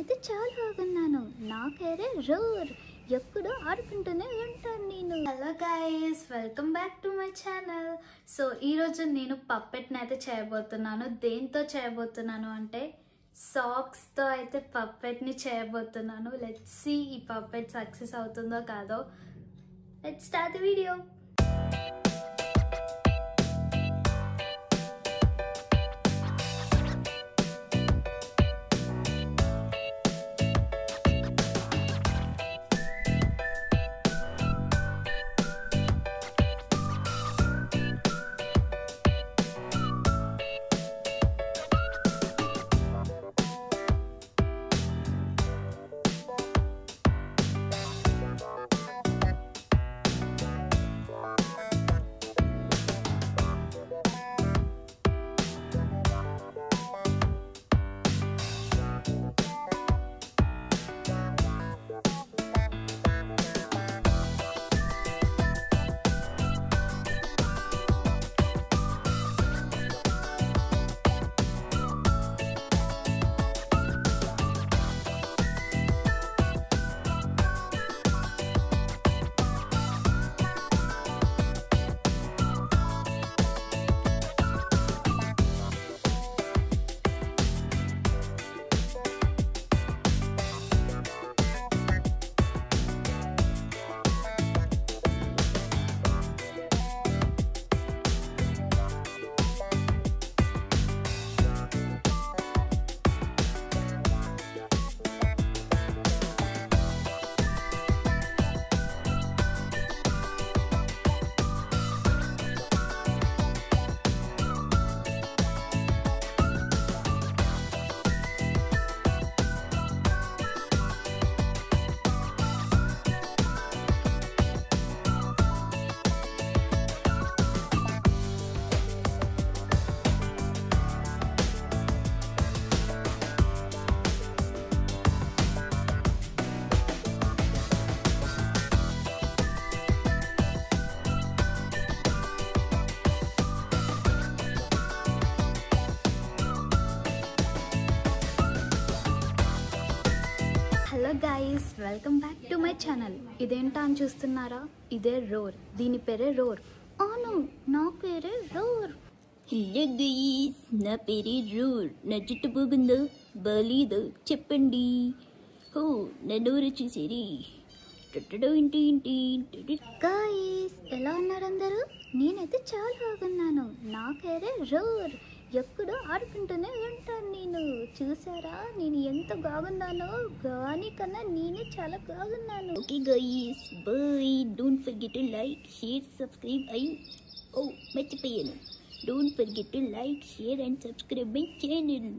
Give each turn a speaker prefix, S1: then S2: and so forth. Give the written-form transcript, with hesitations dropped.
S1: నేనైతే చాలా బాగున్నాను. నా పేరే రోర్. ఎప్పుడు ఆడుకుంటూనే ఉంటాను నేను. Hello guys, welcome back to my channel. So ఈరోజు నేను పప్పెట్ని అయితే చేయబోతున్నాను. దేంతో చేయబోతున్నాను అంటే సాక్స్తో అయితే పప్పెట్ని చేయబోతున్నాను. లెట్స్ సీ ఈ పప్పెట్ సక్సెస్ అవుతుందో కాదో. Let's start the video. Hello guys, welcome back to my channel. ఇదేంటా అని చూస్తున్నారా? ఇదే రోర్. దీని పేరే రోర్. అవును, నా పేరే రోర్.
S2: హలో గైస్, నా పేరే రోర్. నా జుట్టు బాగుందో బాలేదో చెప్పండి. ఓ, నా నోరు చూసేరి.
S1: గైస్, ఎలా ఉన్నారు అందరూ? నేనైతే చాలా బాగున్నాను. నా పేరే రోర్. ఎప్పుడు ఆడుకుంటూనే ఉంటాను నేను. చూసారా నేను ఎంత బాగున్నానో? గాని కన్నా నేనే చాలా బాగున్నాను.
S2: Okay guys, bye. Don't forget to like, share, subscribe. ఓ మర్చిపోయాను. Don't forget to like, share and subscribe my channel.